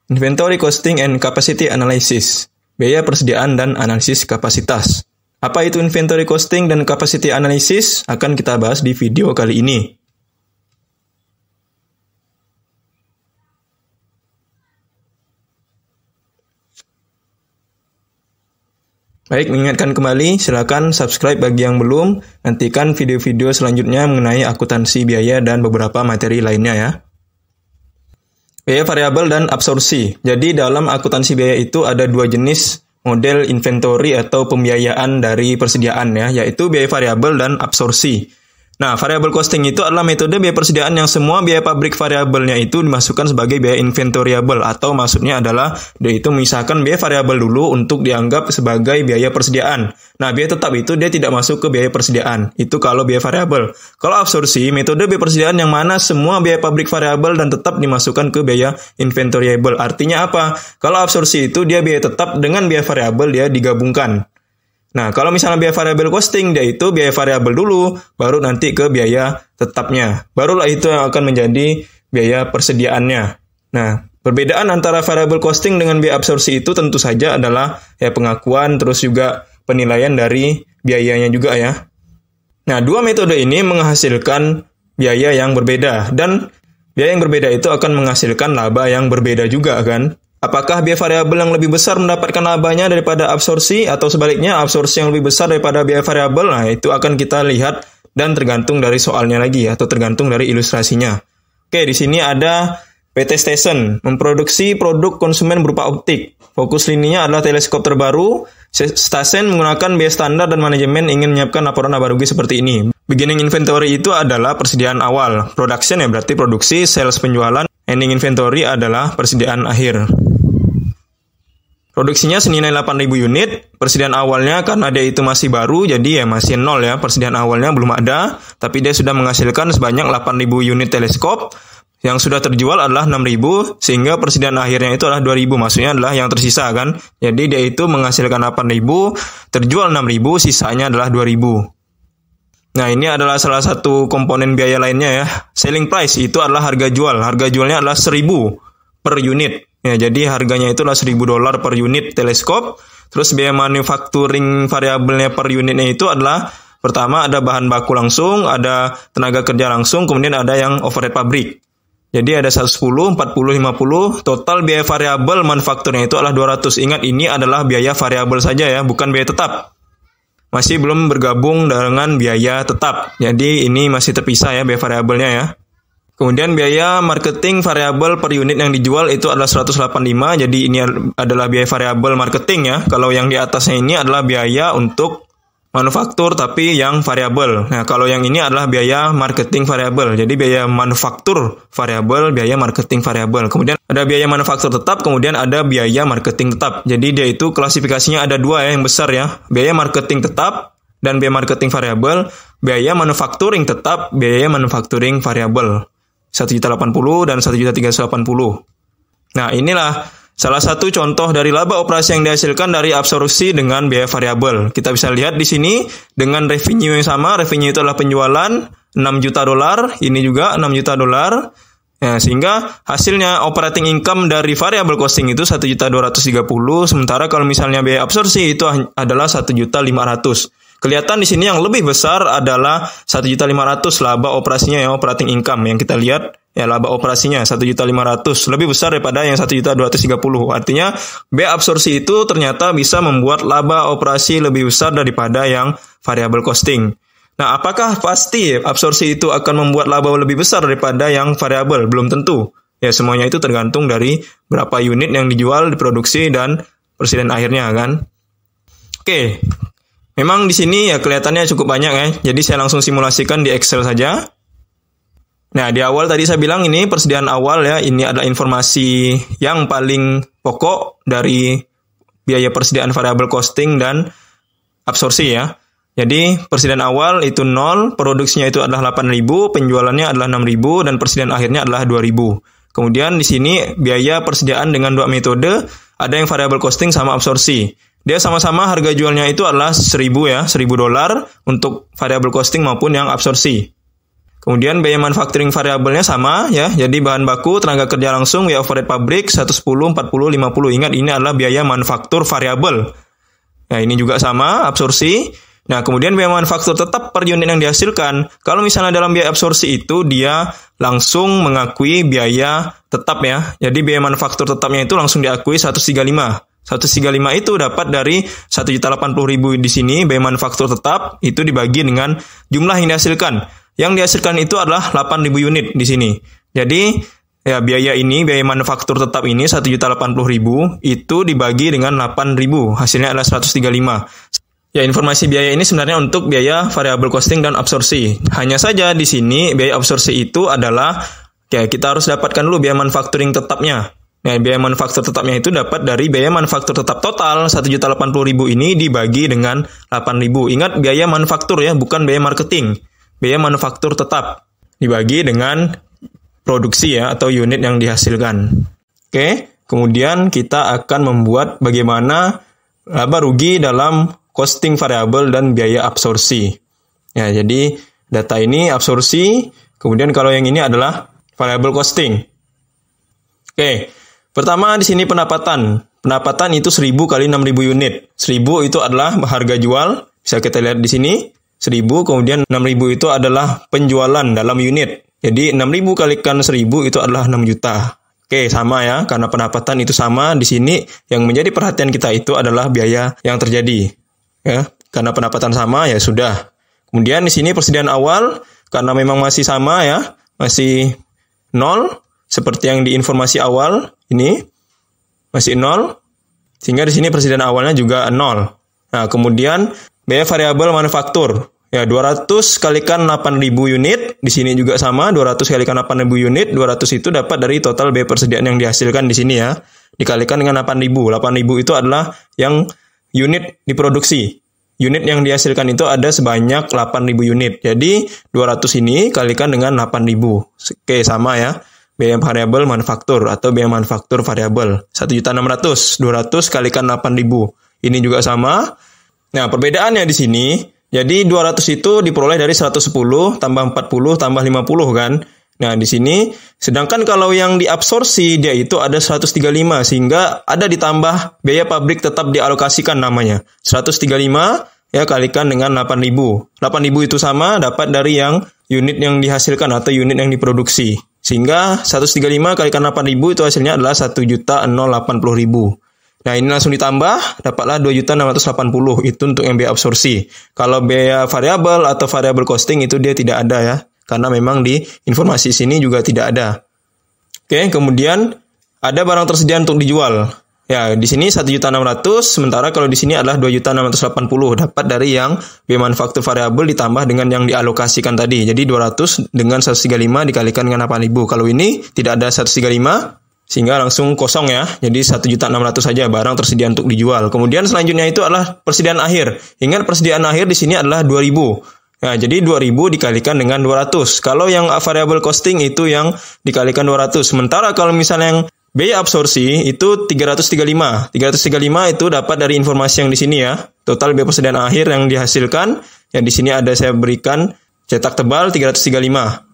Inventory Costing and Capacity Analysis, biaya persediaan dan analisis kapasitas. Apa itu Inventory Costing dan Capacity Analysis? Akan kita bahas di video kali ini. Baik, mengingatkan kembali, silakan subscribe bagi yang belum, nantikan video-video selanjutnya mengenai akuntansi biaya dan beberapa materi lainnya ya. Biaya variabel dan absorpsi. Jadi dalam akuntansi biaya itu ada dua jenis model inventory atau pembiayaan dari persediaan ya, yaitu biaya variabel dan absorpsi. Nah, variable costing itu adalah metode biaya persediaan yang semua biaya pabrik variabelnya itu dimasukkan sebagai biaya inventoriable, atau maksudnya adalah dia itu memisahkan biaya variabel dulu untuk dianggap sebagai biaya persediaan. Nah, biaya tetap itu dia tidak masuk ke biaya persediaan. Itu kalau biaya variabel. Kalau absorpsi, metode biaya persediaan yang mana semua biaya pabrik variabel dan tetap dimasukkan ke biaya inventoriable. Artinya apa? Kalau absorpsi itu dia biaya tetap dengan biaya variabel dia digabungkan. Nah, kalau misalnya biaya variabel costing, dia itu biaya variabel dulu, baru nanti ke biaya tetapnya. Barulah itu yang akan menjadi biaya persediaannya. Nah, perbedaan antara variabel costing dengan biaya absorpsi itu tentu saja adalah ya pengakuan, terus juga penilaian dari biayanya juga ya. Nah, dua metode ini menghasilkan biaya yang berbeda, dan biaya yang berbeda itu akan menghasilkan laba yang berbeda juga kan. Apakah biaya variabel yang lebih besar mendapatkan labanya daripada absorpsi, atau sebaliknya absorpsi yang lebih besar daripada biaya variabel? Nah, itu akan kita lihat dan tergantung dari soalnya lagi atau tergantung dari ilustrasinya. Oke, di sini ada PT Station memproduksi produk konsumen berupa optik. Fokus lininya adalah teleskop terbaru. Stasiun menggunakan biaya standar dan manajemen ingin menyiapkan laporan laba rugi seperti ini. Beginning inventory itu adalah persediaan awal. Production ya berarti produksi, sales penjualan. Ending inventory adalah persediaan akhir. Produksinya senilai 8.000 unit, persediaan awalnya karena dia itu masih baru, jadi ya masih nol ya, persediaan awalnya belum ada, tapi dia sudah menghasilkan sebanyak 8.000 unit teleskop, yang sudah terjual adalah 6.000, sehingga persediaan akhirnya itu adalah 2.000, maksudnya adalah yang tersisa kan, jadi dia itu menghasilkan 8.000, terjual 6.000, sisanya adalah 2.000. Nah, ini adalah salah satu komponen biaya lainnya ya, selling price itu adalah harga jualnya adalah 1.000 per unit. Ya, jadi harganya itu adalah $1.000 per unit teleskop. Terus biaya manufacturing variabelnya per unitnya itu adalah pertama ada bahan baku langsung, ada tenaga kerja langsung, kemudian ada yang overhead pabrik. Jadi ada 110, 40, 50, total biaya variabel manufakturnya itu adalah 200. Ingat, ini adalah biaya variabel saja ya, bukan biaya tetap. Masih belum bergabung dengan biaya tetap. Jadi ini masih terpisah ya biaya variabelnya ya. Kemudian biaya marketing variabel per unit yang dijual itu adalah 185, jadi ini adalah biaya variabel marketing ya. Kalau yang di atasnya ini adalah biaya untuk manufaktur tapi yang variabel. Nah, kalau yang ini adalah biaya marketing variabel. Jadi biaya manufaktur variabel, biaya marketing variabel. Kemudian ada biaya manufaktur tetap, kemudian ada biaya marketing tetap. Jadi dia itu klasifikasinya ada dua ya yang besar ya. Biaya marketing tetap dan biaya marketing variabel, biaya manufacturing tetap, biaya manufacturing variabel. 1.080 dan 1.380. Nah, inilah salah satu contoh dari laba operasi yang dihasilkan dari absorpsi dengan biaya variabel. Kita bisa lihat di sini dengan revenue yang sama, revenue itu adalah penjualan $6 juta, ini juga $6 juta. Ya, sehingga hasilnya operating income dari variable costing itu 1.230, sementara kalau misalnya biaya absorpsi itu adalah 1.500. Kelihatan di sini yang lebih besar adalah 1.500 laba operasinya ya, operating income yang kita lihat ya, laba operasinya 1.500 lebih besar daripada yang 1.230. Artinya biaya absorpsi itu ternyata bisa membuat laba operasi lebih besar daripada yang variable costing. Nah, apakah pasti absorpsi itu akan membuat laba lebih besar daripada yang variable? Belum tentu. Ya, semuanya itu tergantung dari berapa unit yang dijual, diproduksi, dan persediaan akhirnya kan. Oke. Memang di sini ya kelihatannya cukup banyak ya. Jadi saya langsung simulasikan di Excel saja. Nah, di awal tadi saya bilang ini persediaan awal ya. Ini adalah informasi yang paling pokok dari biaya persediaan variable costing dan absorpsi ya. Jadi persediaan awal itu 0, produksinya itu adalah 8.000, penjualannya adalah 6.000 dan persediaan akhirnya adalah 2.000. Kemudian di sini biaya persediaan dengan dua metode, ada yang variable costing sama absorpsi. Dia sama-sama harga jualnya itu adalah $1.000 ya, $1.000 untuk variable costing maupun yang absorpsi. Kemudian biaya manufacturing variabelnya sama ya. Jadi bahan baku, tenaga kerja langsung, biaya overhead pabrik 110, 40, 50. Ingat ini adalah biaya manufaktur variabel. Nah, ini juga sama, absorpsi. Nah, kemudian biaya manufaktur tetap per unit yang dihasilkan. Kalau misalnya dalam biaya absorpsi itu dia langsung mengakui biaya tetap ya. Jadi biaya manufaktur tetapnya itu langsung diakui 135. 135 itu dapat dari 1.080.000 di sini biaya manufaktur tetap itu dibagi dengan jumlah yang dihasilkan. Yang dihasilkan itu adalah 8.000 unit di sini. Jadi ya biaya manufaktur tetap ini 1.080.000 itu dibagi dengan 8.000. Hasilnya adalah 135. Ya, informasi biaya ini sebenarnya untuk biaya variable costing dan absorpsi. Hanya saja di sini biaya absorpsi itu adalah ya kita harus dapatkan dulu biaya manufacturing tetapnya. Nah, biaya manufaktur tetapnya itu dapat dari biaya manufaktur tetap total 1.080.000 ini dibagi dengan 8.000. Ingat biaya manufaktur ya, bukan biaya marketing. Biaya manufaktur tetap dibagi dengan produksi ya atau unit yang dihasilkan. Oke, kemudian kita akan membuat bagaimana laba rugi dalam costing variabel dan biaya absorpsi. Ya, jadi data ini absorpsi, kemudian kalau yang ini adalah variable costing. Oke, pertama di sini pendapatan. Pendapatan itu 1.000 kali 6.000 unit. 1.000 itu adalah harga jual, bisa kita lihat di sini. 1.000, kemudian 6.000 itu adalah penjualan dalam unit. Jadi 6.000 kalikan 1.000 itu adalah 6 juta. Oke, sama ya, karena pendapatan itu sama di sini. Yang menjadi perhatian kita itu adalah biaya yang terjadi. Ya, karena pendapatan sama ya sudah. Kemudian di sini persediaan awal karena memang masih sama ya, masih 0 seperti yang di informasi awal ini masih 0 sehingga di sini persediaan awalnya juga 0. Nah, kemudian biaya variabel manufaktur ya 200 kalikan 8.000 unit, di sini juga sama 200 kalikan 8.000 unit, 200 itu dapat dari total biaya persediaan yang dihasilkan di sini ya, dikalikan dengan 8.000. 8.000 itu adalah yang unit diproduksi. Unit yang dihasilkan itu ada sebanyak 8.000 unit. Jadi 200 ini kalikan dengan 8.000. Oke, sama ya. Biaya variabel manufaktur atau biaya manufaktur variabel 1.600.000. 200 kalikan 8.000. Ini juga sama. Nah, perbedaannya di sini, jadi 200 itu diperoleh dari 110 tambah 40 tambah 50 kan. Nah, di sini sedangkan kalau yang diabsorpsi dia itu ada 135 sehingga ada ditambah biaya pabrik tetap dialokasikan namanya. 135 ya kalikan dengan 8.000. 8.000 itu sama dapat dari yang unit yang dihasilkan atau unit yang diproduksi. Sehingga 135 kalikan 8.000 itu hasilnya adalah 1.080.000. Nah, ini langsung ditambah, dapatlah 2.680.000 itu untuk yang biaya absorpsi. Kalau biaya variabel atau variable costing itu dia tidak ada ya, karena memang di informasi sini juga tidak ada. Oke, kemudian ada barang tersedia untuk dijual. Ya, di sini 1.600.000, sementara kalau di sini adalah 2.680.000 dapat dari yang biaya manufaktur variabel ditambah dengan yang dialokasikan tadi. Jadi 200 dengan 135 dikalikan dengan 8.000. Kalau ini tidak ada 135, sehingga langsung kosong ya. Jadi 1.600.000 saja barang tersedia untuk dijual. Kemudian selanjutnya itu adalah persediaan akhir. Ingat persediaan akhir di sini adalah 2.000. Nah, jadi 2.000 dikalikan dengan 200. Kalau yang variable costing itu yang dikalikan 200. Sementara kalau misalnya yang biaya absorpsi itu 335. 335 itu dapat dari informasi yang di sini ya. Total biaya persediaan akhir yang dihasilkan. Yang di sini ada saya berikan cetak tebal 335.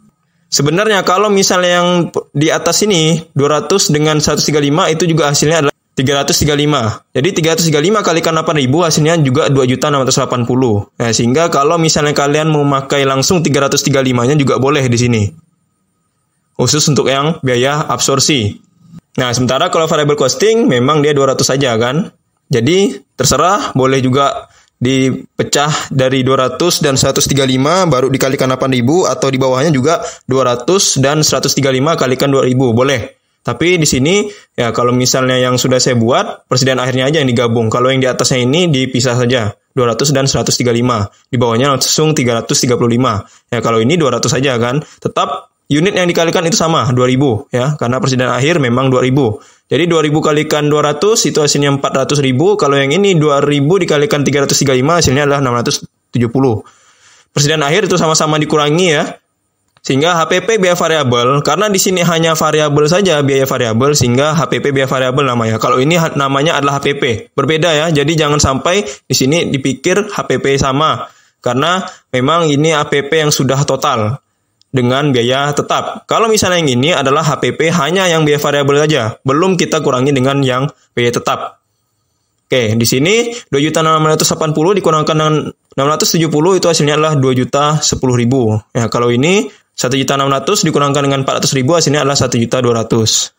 Sebenarnya kalau misalnya yang di atas ini 200 dengan 135 itu juga hasilnya adalah 335. Jadi 335 kalikan 8.000 hasilnya juga 2.680. Nah, sehingga kalau misalnya kalian mau memakai langsung 335-nya juga boleh di sini. Khusus untuk yang biaya absorpsi. Nah, sementara kalau variable costing memang dia 200 saja kan. Jadi terserah, boleh juga dipecah dari 200 dan 135 baru dikalikan 8.000 atau di bawahnya juga 200 dan 135 kalikan 2.000 boleh. Tapi di sini ya kalau misalnya yang sudah saya buat persediaan akhirnya aja yang digabung. Kalau yang di atasnya ini dipisah saja 200 dan 135. Di bawahnya langsung 335. Ya kalau ini 200 saja kan. Tetap unit yang dikalikan itu sama 2.000 ya karena persediaan akhir memang 2.000. Jadi 2.000 kalikan 200 itu hasilnya 400.000. Kalau yang ini 2.000 dikalikan 335 hasilnya adalah 670. Persediaan akhir itu sama-sama dikurangi ya. Sehingga HPP biaya variabel, karena di sini hanya variabel saja biaya variabel sehingga HPP biaya variabel namanya. Kalau ini namanya adalah HPP. Berbeda ya. Jadi jangan sampai di sini dipikir HPP sama karena memang ini HPP yang sudah total. dengan biaya tetap. Kalau misalnya yang ini adalah HPP hanya yang biaya variabel saja, belum kita kurangi dengan yang biaya tetap. Oke, di sini 2.680 dikurangkan dengan 670 itu hasilnya adalah 2.010.000. Ya, kalau ini 1.600 dikurangkan dengan 400.000 hasilnya adalah 1.200.000.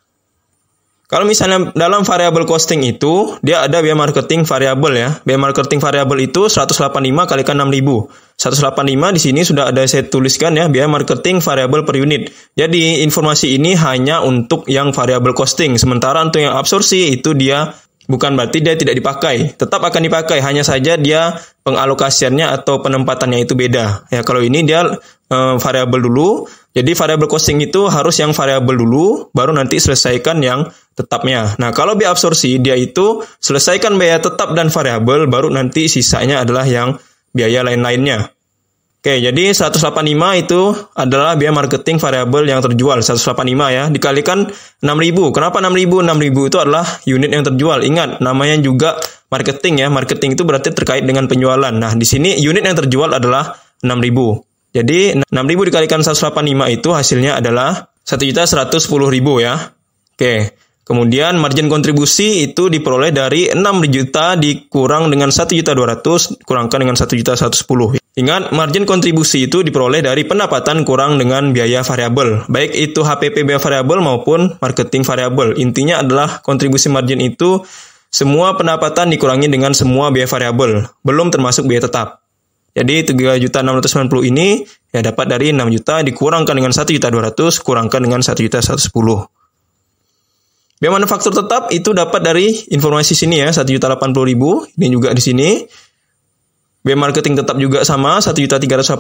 Kalau misalnya dalam variable costing itu, dia ada biaya marketing variabel ya. Biaya marketing variabel itu 185 kalikan 6.000. 185 di sini sudah ada saya tuliskan ya, biaya marketing variabel per unit. Jadi informasi ini hanya untuk yang variable costing. Sementara untuk yang absorpsi itu dia bukan berarti dia tidak dipakai. Tetap akan dipakai, hanya saja dia pengalokasiannya atau penempatannya itu beda. Ya, kalau ini dia variabel dulu. Jadi variable costing itu harus yang variabel dulu, baru nanti selesaikan yang tetapnya. Nah, kalau biaya absorpsi, dia itu selesaikan biaya tetap dan variabel, baru nanti sisanya adalah yang biaya lain-lainnya. Oke, jadi 185 itu adalah biaya marketing variabel yang terjual, 185 ya, dikalikan 6.000. Kenapa 6.000? 6.000 itu adalah unit yang terjual. Ingat, namanya juga marketing ya. Marketing itu berarti terkait dengan penjualan. Nah, di sini unit yang terjual adalah 6.000. Jadi 6.000 dikalikan 185 itu hasilnya adalah 1.110.000 ya. Oke. Kemudian margin kontribusi itu diperoleh dari 6 juta dikurang dengan 1.200 kurangkan dengan 1.110. Ingat, margin kontribusi itu diperoleh dari pendapatan kurang dengan biaya variabel. Baik itu HPP biaya variabel maupun marketing variabel. Intinya adalah kontribusi margin itu semua pendapatan dikurangi dengan semua biaya variabel, belum termasuk biaya tetap. Jadi 3.690 ini ya dapat dari 6 juta dikurangkan dengan 1.200 kurangkan dengan 1.110. Biaya manufaktur tetap itu dapat dari informasi sini ya, 1.080.000. Ini juga di sini. Biaya marketing tetap juga sama, 1.380.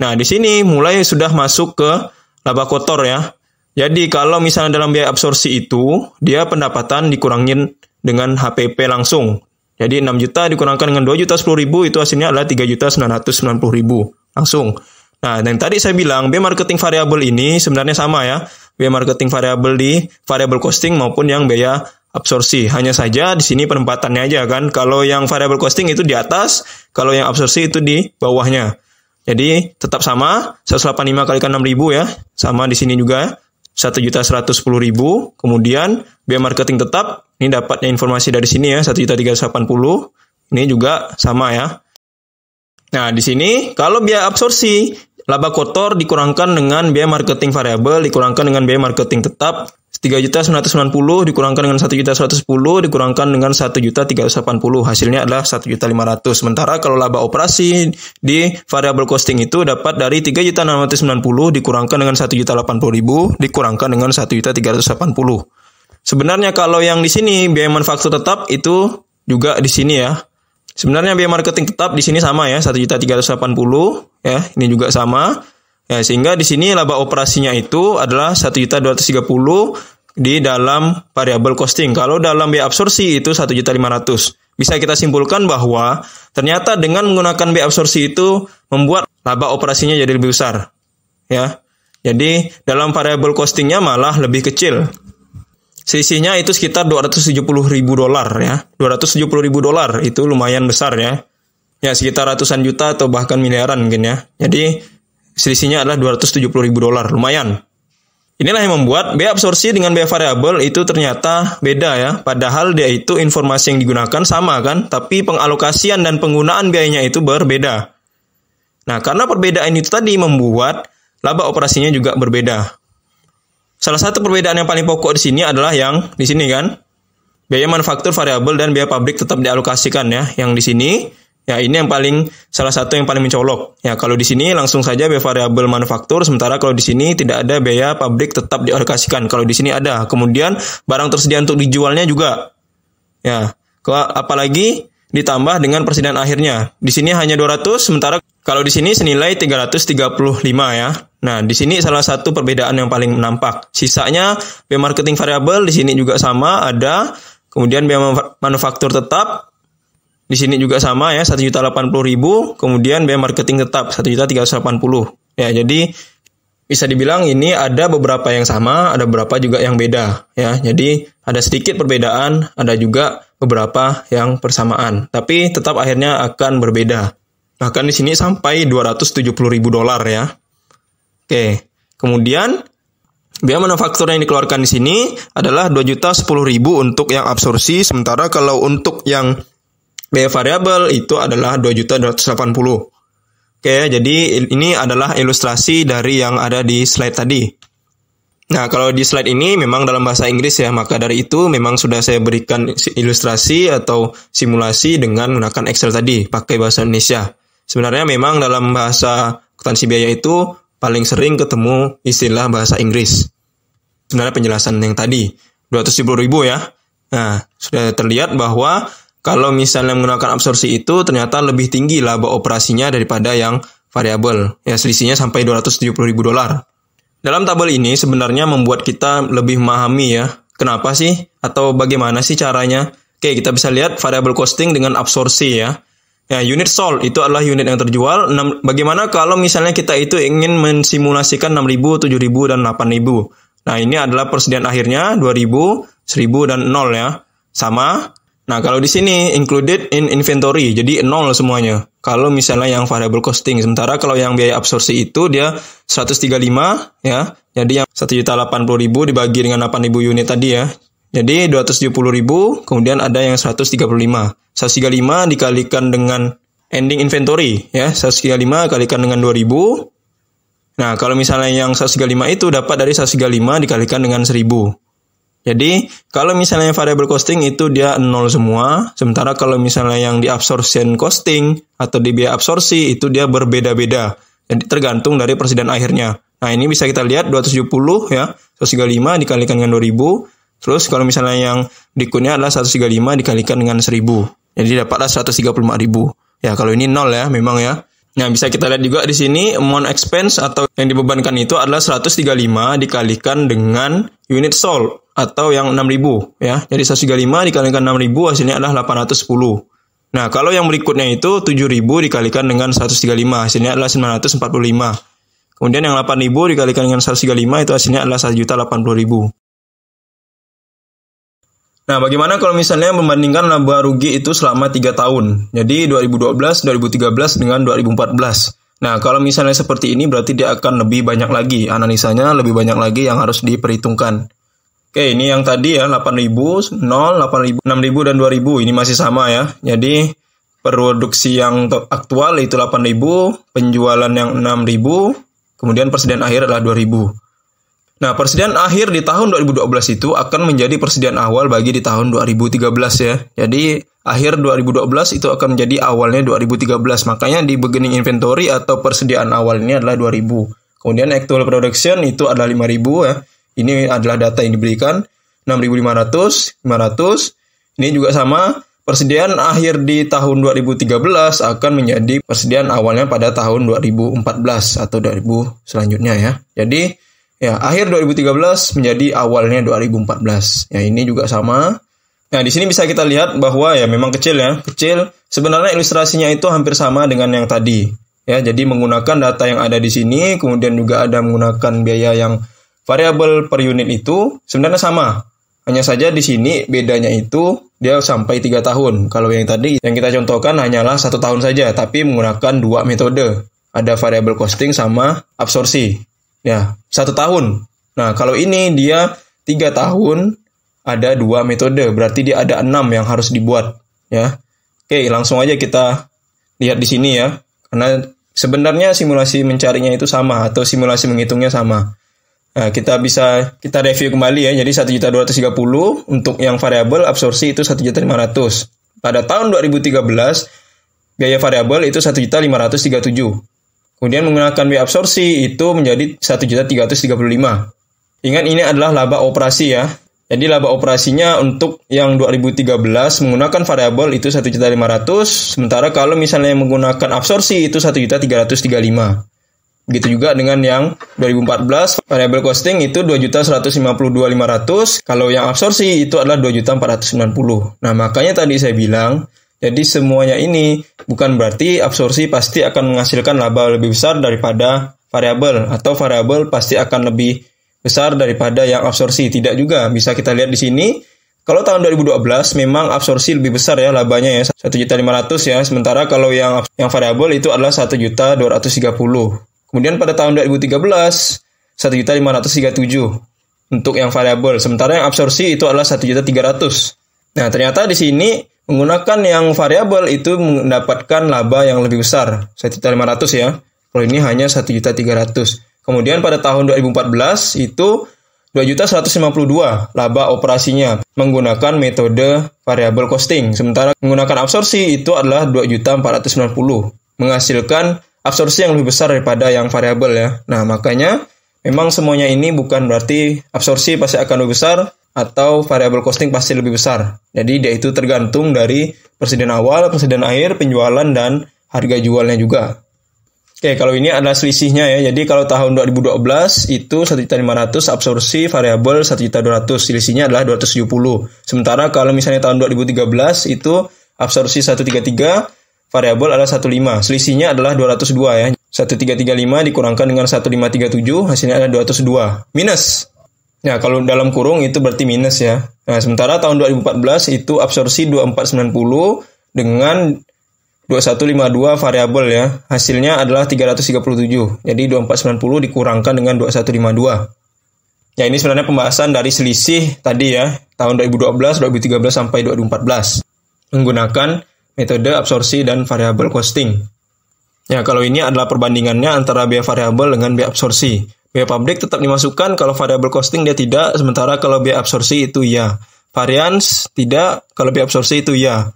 Nah, di sini mulai sudah masuk ke laba kotor ya. Jadi kalau misalnya dalam biaya absorpsi itu, dia pendapatan dikurangin dengan HPP langsung. Jadi 6 juta dikurangkan dengan 2.010.000 itu hasilnya adalah 3.990.000 langsung. Nah, dan tadi saya bilang biaya marketing variabel ini sebenarnya sama ya. Biaya marketing variabel di variable costing maupun yang biaya absorpsi. Hanya saja di sini penempatannya aja kan. Kalau yang variable costing itu di atas, kalau yang absorpsi itu di bawahnya. Jadi tetap sama, 185 kalikan 6.000 ya. Sama di sini juga 1.110.000. Kemudian biaya marketing tetap, ini dapatnya informasi dari sini ya, 1.380. Ini juga sama ya. Nah, di sini kalau biaya absorpsi, laba kotor dikurangkan dengan biaya marketing variabel dikurangkan dengan biaya marketing tetap, 3.990 dikurangkan dengan 1.110 dikurangkan dengan 1.380. Hasilnya adalah 1.500. Sementara kalau laba operasi di variable costing itu dapat dari 3.690 dikurangkan dengan 1.080.000 dikurangkan dengan 1.380. Sebenarnya kalau yang di sini biaya manufaktur tetap itu juga di sini ya. Sebenarnya biaya marketing tetap di sini sama ya, 1.380 ya, ini juga sama. Ya, sehingga di sini laba operasinya itu adalah 1.230 di dalam variable costing. Kalau dalam biaya absorpsi itu 1.500. Bisa kita simpulkan bahwa ternyata dengan menggunakan biaya absorpsi itu membuat laba operasinya jadi lebih besar. Ya. Jadi dalam variable costingnya malah lebih kecil. Selisihnya itu sekitar $270.000 ya. $270.000 itu lumayan besar ya. Ya, sekitar ratusan juta atau bahkan miliaran mungkin ya. Jadi selisihnya adalah $270.000, lumayan. Inilah yang membuat biaya absorpsi dengan biaya variabel itu ternyata beda ya. Padahal dia itu informasi yang digunakan sama kan, tapi pengalokasian dan penggunaan biayanya itu berbeda. Nah, karena perbedaan itu tadi membuat laba operasinya juga berbeda. Salah satu perbedaan yang paling pokok di sini adalah yang di sini kan. Biaya manufaktur variabel dan biaya pabrik tetap dialokasikan ya. Yang di sini ya, ini yang salah satu yang paling mencolok. Ya, kalau di sini langsung saja biaya variabel manufaktur, sementara kalau di sini tidak ada biaya pabrik tetap dialokasikan. Kalau di sini ada. Kemudian barang tersedia untuk dijualnya juga. Ya, apalagi ditambah dengan persediaan akhirnya. Di sini hanya 200, sementara kalau di sini senilai 335 ya. Nah, di sini salah satu perbedaan yang paling nampak. Sisanya biaya marketing variabel di sini juga sama ada. Kemudian biaya manufaktur tetap di sini juga sama ya, 1.080.000, kemudian biaya marketing tetap 1.380. Ya, jadi bisa dibilang ini ada beberapa yang sama, ada beberapa juga yang beda ya. Jadi ada sedikit perbedaan, ada juga beberapa yang persamaan, tapi tetap akhirnya akan berbeda. Bahkan di sini sampai $270.000 ya. Oke. Kemudian biaya manufaktur yang dikeluarkan di sini adalah 2.010.000 untuk yang absorpsi, sementara kalau untuk yang biaya variabel itu adalah 2.280.000. Oke, jadi ini adalah ilustrasi dari yang ada di slide tadi. Nah, kalau di slide ini memang dalam bahasa Inggris ya, maka dari itu memang sudah saya berikan ilustrasi atau simulasi dengan menggunakan Excel tadi, pakai bahasa Indonesia. Sebenarnya memang dalam bahasa akuntansi biaya itu paling sering ketemu istilah bahasa Inggris. Sebenarnya penjelasan yang tadi, 270.000 ya. Nah, sudah terlihat bahwa kalau misalnya menggunakan absorpsi itu ternyata lebih tinggi laba operasinya daripada yang variabel. Ya, selisihnya sampai $270.000. Dalam tabel ini sebenarnya membuat kita lebih memahami ya, kenapa sih atau bagaimana sih caranya. Oke, kita bisa lihat variable costing dengan absorpsi ya. Ya, unit sold itu adalah unit yang terjual. Bagaimana kalau misalnya kita itu ingin mensimulasikan 6.000, 7.000, dan 8.000. Nah, ini adalah persediaan akhirnya 2.000, 1.000, dan 0 ya. Sama. Nah, kalau di sini included in inventory, jadi 0 semuanya. Kalau misalnya yang variable costing, sementara kalau yang biaya absorpsi itu dia 135 ya. Jadi yang 1.080.000 dibagi dengan 8.000 unit tadi ya. Jadi 270.000, kemudian ada yang 135. 135 dikalikan dengan ending inventory ya. 135 kalikan dengan 2.000. Nah, kalau misalnya yang 135 itu dapat dari 135 dikalikan dengan 1.000. Jadi, kalau misalnya variable costing itu dia 0 semua, sementara kalau misalnya yang di absorption costing atau di biaya absorpsi itu dia berbeda-beda. Jadi, tergantung dari persediaan akhirnya. Nah, ini bisa kita lihat 270 ya, 135 dikalikan dengan 2.000. Terus, kalau misalnya yang berikutnya adalah 135 dikalikan dengan 1.000. Jadi, dapatlah 135.000. Ya, kalau ini 0 ya, memang ya. Nah, bisa kita lihat juga di sini amount expense atau yang dibebankan itu adalah 135 dikalikan dengan unit sold atau yang 6.000 ya. Jadi 135 dikalikan 6.000 hasilnya adalah 810. Nah, kalau yang berikutnya itu 7.000 dikalikan dengan 135 hasilnya adalah 945. Kemudian yang 8.000 dikalikan dengan 135 itu hasilnya adalah 1.080.000. Nah, bagaimana kalau misalnya membandingkan laba rugi itu selama 3 tahun? Jadi 2012, 2013 dengan 2014. Nah, kalau misalnya seperti ini berarti dia akan lebih banyak lagi. Analisanya lebih banyak lagi yang harus diperhitungkan. Oke, ini yang tadi ya, 8.000, 0, 8.000, 6.000, dan 2.000. Ini masih sama ya. Jadi, produksi yang aktual itu 8.000, penjualan yang 6.000, kemudian persediaan akhir adalah 2.000. Nah, persediaan akhir di tahun 2012 itu akan menjadi persediaan awal bagi di tahun 2013 ya. Jadi, akhir 2012 itu akan menjadi awalnya 2013. Makanya di beginning inventory atau persediaan awal ini adalah 2.000. Kemudian actual production itu adalah 5.000 ya. Ini adalah data yang diberikan. 6.500, 500. Ini juga sama. Persediaan akhir di tahun 2013 akan menjadi persediaan awalnya pada tahun 2014 atau 2000 selanjutnya ya. Jadi, ya, akhir 2013 menjadi awalnya 2014. Ya, ini juga sama. Nah, di sini bisa kita lihat bahwa ya memang kecil ya. Kecil. Sebenarnya ilustrasinya itu hampir sama dengan yang tadi. Ya, jadi menggunakan data yang ada di sini, kemudian juga ada menggunakan biaya yang variabel per unit itu sebenarnya sama. Hanya saja di sini bedanya itu dia sampai 3 tahun. Kalau yang tadi yang kita contohkan hanyalah 1 tahun saja, tapi menggunakan 2 metode. Ada variable costing sama absorpsi. Ya, 1 tahun. Nah, kalau ini dia 3 tahun, ada 2 metode. Berarti dia ada 6 yang harus dibuat. Ya. Oke, langsung aja kita lihat di sini ya. Karena sebenarnya simulasi mencarinya itu sama, atau simulasi menghitungnya sama. Nah, kita review kembali ya. Jadi 1.230.000 untuk yang variabel, absorpsi itu 1.500.000. Pada tahun 2013, biaya variabel itu 1.537.000. Kemudian menggunakan biaya absorpsi itu menjadi 1.335.000. Ingat, ini adalah laba operasi ya. Jadi laba operasinya untuk yang 2013 menggunakan variabel itu 1.500.000, sementara kalau misalnya menggunakan absorpsi itu 1.335.000. Begitu juga dengan yang 2014, variable costing itu 2.152.500, kalau yang absorpsi itu adalah 2.490. Nah, makanya tadi saya bilang, jadi semuanya ini bukan berarti absorpsi pasti akan menghasilkan laba lebih besar daripada variabel, atau variabel pasti akan lebih besar daripada yang absorpsi. Tidak juga, bisa kita lihat di sini. Kalau tahun 2012 memang absorpsi lebih besar ya labanya ya, 1.500.000 ya. Sementara kalau yang variabel itu adalah 1.230.000. Kemudian pada tahun 2013, 1.537 untuk yang variabel. Sementara yang absorpsi itu adalah 1.300.000. Nah, ternyata di sini menggunakan yang variabel itu mendapatkan laba yang lebih besar, 1.500.000 ya. Kalau ini hanya 1.300.000. Kemudian pada tahun 2014 itu 2.152 laba operasinya menggunakan metode variable costing. Sementara menggunakan absorpsi itu adalah 2.490, menghasilkan absorpsi yang lebih besar daripada yang variabel ya. Nah, makanya memang semuanya ini bukan berarti absorpsi pasti akan lebih besar atau variable costing pasti lebih besar. Jadi dia itu tergantung dari persediaan awal, persediaan akhir, penjualan, dan harga jualnya juga. Oke, kalau ini adalah selisihnya ya. Jadi kalau tahun 2012 itu 1.500.000 absorpsi, variabel 1.200.000. Selisihnya adalah 270. Sementara kalau misalnya tahun 2013 itu absorpsi 133, variabel adalah 15. Selisihnya adalah 202 ya. 1335 dikurangkan dengan 1537, hasilnya adalah 202. Minus. Nah, kalau dalam kurung itu berarti minus ya. Nah, sementara tahun 2014 itu absorpsi 2490 dengan 2152 variabel ya. Hasilnya adalah 337. Jadi 2490 dikurangkan dengan 2152. Ya, ini sebenarnya pembahasan dari selisih tadi ya, tahun 2012, 2013 sampai 2014 menggunakan metode absorpsi dan variable costing. Ya, kalau ini adalah perbandingannya antara biaya variabel dengan biaya absorpsi. Biaya pabrik tetap dimasukkan, kalau variable costing dia tidak, sementara kalau biaya absorpsi itu ya. Varians tidak, kalau biaya absorpsi itu ya.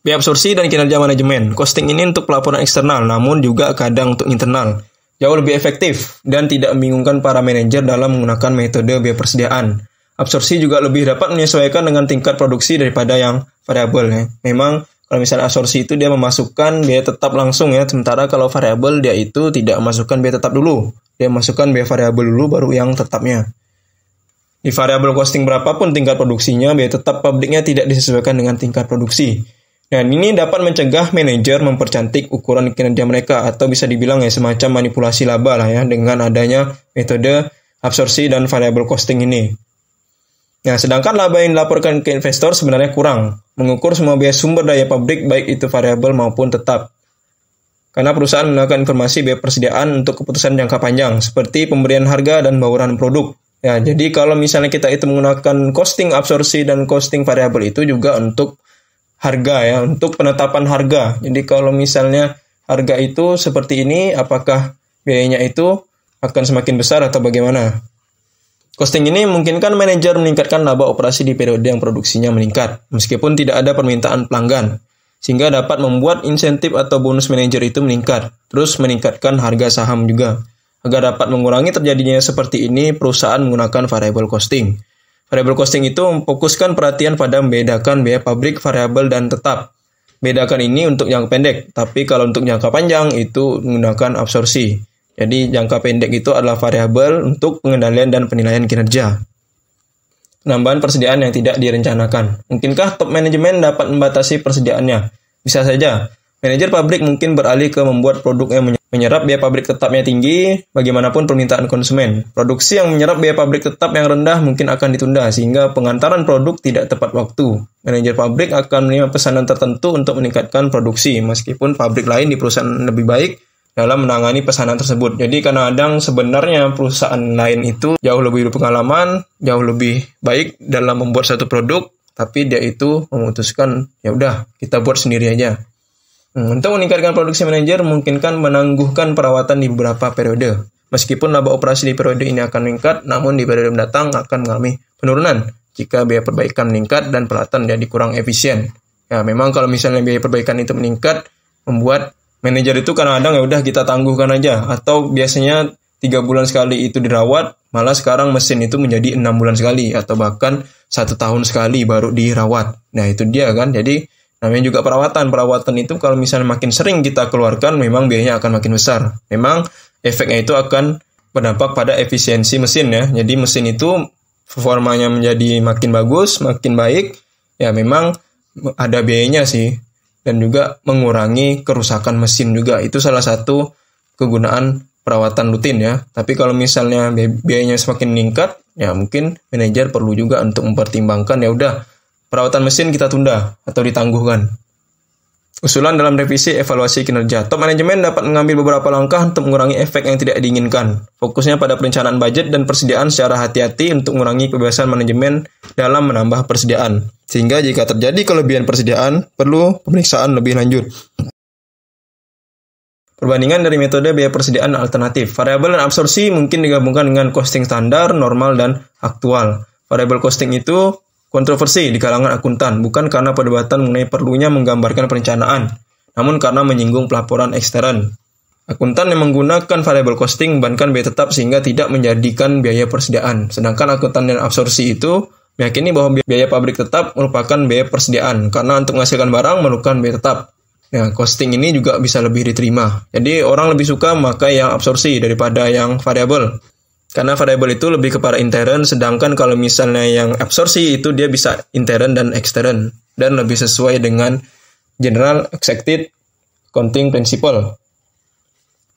Biaya absorpsi dan kinerja manajemen. Costing ini untuk pelaporan eksternal, namun juga kadang untuk internal. Jauh lebih efektif dan tidak membingungkan para manajer dalam menggunakan metode biaya persediaan. Absorpsi juga lebih dapat menyesuaikan dengan tingkat produksi daripada yang variabel ya. Memang kalau misalnya absorpsi itu dia memasukkan biaya tetap langsung ya, sementara kalau variabel dia itu tidak memasukkan biaya tetap dulu. Dia masukkan biaya variabel dulu baru yang tetapnya. Di variabel costing berapapun tingkat produksinya, biaya tetap pabriknya tidak disesuaikan dengan tingkat produksi. Dan ini dapat mencegah manajer mempercantik ukuran kinerja mereka atau bisa dibilang ya semacam manipulasi laba lah ya dengan adanya metode absorpsi dan variable costing ini. Nah, sedangkan laba yang dilaporkan ke investor sebenarnya kurang, mengukur semua biaya sumber daya pabrik baik itu variabel maupun tetap. Karena perusahaan menggunakan informasi biaya persediaan untuk keputusan jangka panjang, seperti pemberian harga dan bauran produk. Ya, jadi kalau misalnya kita itu menggunakan costing absorpsi dan costing variabel itu juga untuk harga ya, untuk penetapan harga. Jadi kalau misalnya harga itu seperti ini, apakah biayanya itu akan semakin besar atau bagaimana? Costing ini memungkinkan manajer meningkatkan laba operasi di periode yang produksinya meningkat, meskipun tidak ada permintaan pelanggan, sehingga dapat membuat insentif atau bonus manajer itu meningkat, terus meningkatkan harga saham juga. Agar dapat mengurangi terjadinya seperti ini, perusahaan menggunakan variable costing. Variable costing itu memfokuskan perhatian pada membedakan biaya pabrik, variabel, dan tetap. Bedakan ini untuk jangka pendek, tapi kalau untuk jangka panjang itu menggunakan absorpsi. Jadi jangka pendek itu adalah variabel untuk pengendalian dan penilaian kinerja. Penambahan persediaan yang tidak direncanakan. Mungkinkah top manajemen dapat membatasi persediaannya? Bisa saja. Manajer pabrik mungkin beralih ke membuat produk yang menyerap biaya pabrik tetapnya tinggi, bagaimanapun permintaan konsumen. Produksi yang menyerap biaya pabrik tetap yang rendah mungkin akan ditunda, sehingga pengantaran produk tidak tepat waktu. Manajer pabrik akan menerima pesanan tertentu untuk meningkatkan produksi, meskipun pabrik lain di perusahaan lebih baik dalam menangani pesanan tersebut. Jadi kadang-kadang sebenarnya perusahaan lain itu jauh lebih berpengalaman, jauh lebih baik dalam membuat satu produk, tapi dia itu memutuskan, ya udah kita buat sendiri aja. Untuk meningkatkan produksi manajer memungkinkan menangguhkan perawatan di beberapa periode. Meskipun laba operasi di periode ini akan meningkat, namun di periode mendatang akan mengalami penurunan jika biaya perbaikan meningkat dan perawatan jadi kurang efisien. Ya, memang kalau misalnya biaya perbaikan itu meningkat, membuat manajer itu kadang-kadang ya udah kita tangguhkan aja, atau biasanya 3 bulan sekali itu dirawat, malah sekarang mesin itu menjadi 6 bulan sekali atau bahkan 1 tahun sekali baru dirawat. Nah, itu dia kan. Jadi namanya juga perawatan itu kalau misalnya makin sering kita keluarkan, memang biayanya akan makin besar. Memang efeknya itu akan berdampak pada efisiensi mesin ya. Jadi mesin itu performanya menjadi makin bagus, makin baik, ya memang ada biayanya sih. Dan juga mengurangi kerusakan mesin juga. Itu salah satu kegunaan perawatan rutin ya. Tapi kalau misalnya biayanya semakin meningkat, ya mungkin manajer perlu juga untuk mempertimbangkan, ya udah perawatan mesin kita tunda atau ditangguhkan. Usulan dalam revisi evaluasi kinerja. Top manajemen dapat mengambil beberapa langkah untuk mengurangi efek yang tidak diinginkan. Fokusnya pada perencanaan budget dan persediaan secara hati-hati untuk mengurangi kebebasan manajemen dalam menambah persediaan. Sehingga jika terjadi kelebihan persediaan, perlu pemeriksaan lebih lanjut. Perbandingan dari metode biaya persediaan alternatif. Variabel dan absorpsi mungkin digabungkan dengan costing standar, normal, dan aktual. Variabel costing itu kontroversi di kalangan akuntan, bukan karena perdebatan mengenai perlunya menggambarkan perencanaan, namun karena menyinggung pelaporan ekstern. Akuntan yang menggunakan variabel costing membebankan biaya tetap sehingga tidak menjadikan biaya persediaan. Sedangkan akuntan dan absorpsi itu meyakini bahwa biaya pabrik tetap merupakan biaya persediaan, karena untuk menghasilkan barang memerlukan biaya tetap. Nah, costing ini juga bisa lebih diterima. Jadi orang lebih suka memakai yang absorpsi daripada yang variabel. Karena variabel itu lebih kepada intern, sedangkan kalau misalnya yang absorpsi itu dia bisa intern dan ekstern, dan lebih sesuai dengan General Accepted Accounting Principle.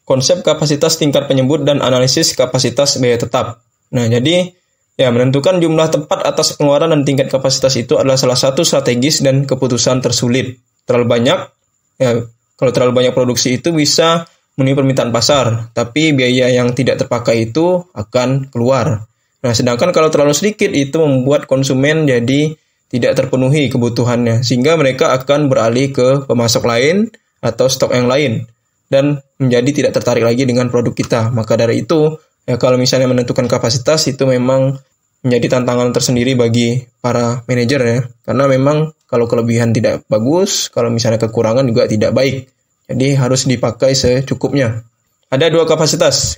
Konsep kapasitas tingkat penyebut dan analisis kapasitas biaya tetap. Nah, jadi menentukan jumlah tepat atas pengeluaran dan tingkat kapasitas itu adalah salah satu strategis dan keputusan tersulit. Kalau terlalu banyak produksi itu bisa memenuhi permintaan pasar, tapi biaya yang tidak terpakai itu akan keluar. Nah, sedangkan kalau terlalu sedikit itu membuat konsumen jadi tidak terpenuhi kebutuhannya, sehingga mereka akan beralih ke pemasok lain atau stok yang lain, dan menjadi tidak tertarik lagi dengan produk kita. Maka dari itu, kalau misalnya menentukan kapasitas itu memang menjadi tantangan tersendiri bagi para manajer ya, karena memang kalau kelebihan tidak bagus, kalau misalnya kekurangan juga tidak baik. Jadi harus dipakai secukupnya. Ada dua kapasitas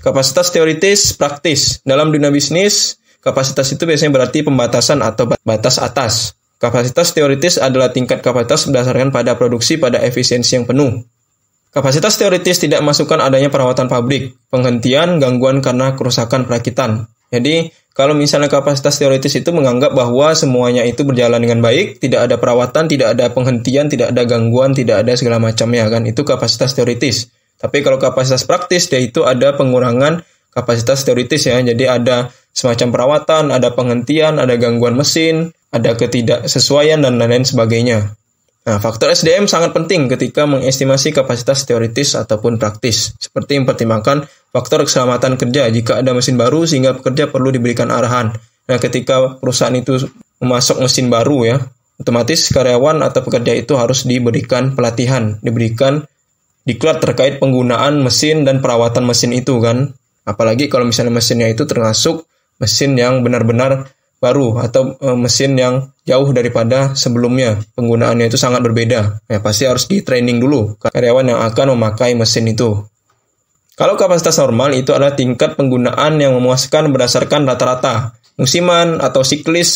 teoritis, praktis. Dalam dunia bisnis, kapasitas itu biasanya berarti pembatasan atau batas atas. Kapasitas teoritis adalah tingkat kapasitas berdasarkan pada produksi pada efisiensi yang penuh. Kapasitas teoritis tidak masukkan adanya perawatan pabrik, penghentian, gangguan karena kerusakan perakitan. Jadi, kalau misalnya kapasitas teoritis itu menganggap bahwa semuanya itu berjalan dengan baik, tidak ada perawatan, tidak ada penghentian, tidak ada gangguan, tidak ada segala macamnya kan, itu kapasitas teoritis. Tapi kalau kapasitas praktis, yaitu ada pengurangan kapasitas teoritis ya, jadi ada semacam perawatan, ada penghentian, ada gangguan mesin, ada ketidaksesuaian, dan lain-lain sebagainya. Nah, faktor SDM sangat penting ketika mengestimasi kapasitas teoritis ataupun praktis, seperti mempertimbangkan faktor keselamatan kerja jika ada mesin baru sehingga pekerja perlu diberikan arahan. Nah, ketika perusahaan itu memasok mesin baru ya, otomatis karyawan atau pekerja itu harus diberikan pelatihan, diberikan diklat terkait penggunaan mesin dan perawatan mesin itu kan. Apalagi kalau misalnya mesinnya itu termasuk mesin yang benar-benar baru atau mesin yang jauh daripada sebelumnya, penggunaannya itu sangat berbeda. Ya, pasti harus di-training dulu karyawan yang akan memakai mesin itu. Kalau kapasitas normal itu adalah tingkat penggunaan yang memuaskan berdasarkan rata-rata, musiman atau siklus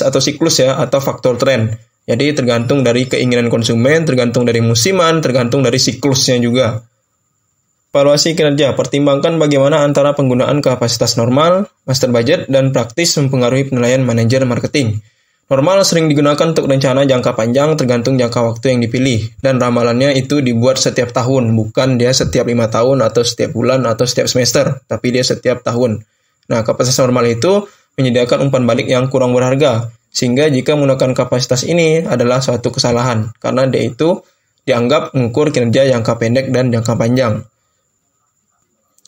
ya, atau faktor tren. Jadi tergantung dari keinginan konsumen, tergantung dari musiman, tergantung dari siklusnya juga. Evaluasi kinerja, pertimbangkan bagaimana antara penggunaan kapasitas normal, master budget, dan praktis mempengaruhi penilaian manajer marketing. Normal sering digunakan untuk rencana jangka panjang tergantung jangka waktu yang dipilih, dan ramalannya itu dibuat setiap tahun, bukan dia setiap 5 tahun atau setiap bulan atau setiap semester, tapi dia setiap tahun. Nah, kapasitas normal itu menyediakan umpan balik yang kurang berharga, sehingga jika menggunakan kapasitas ini adalah suatu kesalahan, karena dia itu dianggap mengukur kinerja jangka pendek dan jangka panjang.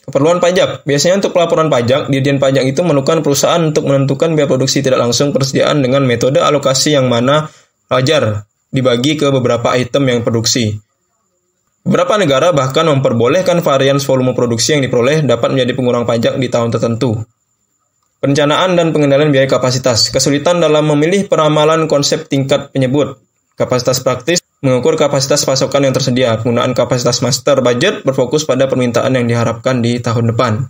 Keperluan pajak. Biasanya untuk pelaporan pajak, Dirjen Pajak itu memerlukan perusahaan untuk menentukan biaya produksi tidak langsung persediaan dengan metode alokasi yang mana wajar dibagi ke beberapa item yang produksi. Beberapa negara bahkan memperbolehkan varian volume produksi yang diperoleh dapat menjadi pengurang pajak di tahun tertentu. Perencanaan dan pengendalian biaya kapasitas. Kesulitan dalam memilih peramalan konsep tingkat penyebut. Kapasitas praktis mengukur kapasitas pasokan yang tersedia. Penggunaan kapasitas master budget berfokus pada permintaan yang diharapkan di tahun depan.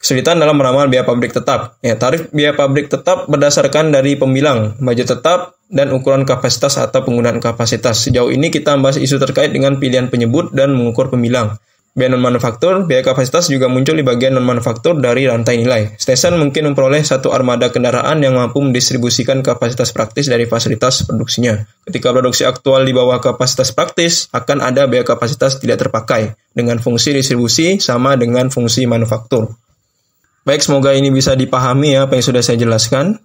Kesulitan dalam meramal biaya pabrik tetap. Tarif biaya pabrik tetap berdasarkan dari pembilang, budget tetap, dan ukuran kapasitas atau penggunaan kapasitas. Sejauh ini kita membahas isu terkait dengan pilihan penyebut dan mengukur pembilang. Biaya non-manufaktur, biaya kapasitas juga muncul di bagian non-manufaktur dari rantai nilai. Stesen mungkin memperoleh satu armada kendaraan yang mampu mendistribusikan kapasitas praktis dari fasilitas produksinya. Ketika produksi aktual di bawah kapasitas praktis, akan ada biaya kapasitas tidak terpakai, dengan fungsi distribusi sama dengan fungsi manufaktur. Baik, semoga ini bisa dipahami ya apa yang sudah saya jelaskan.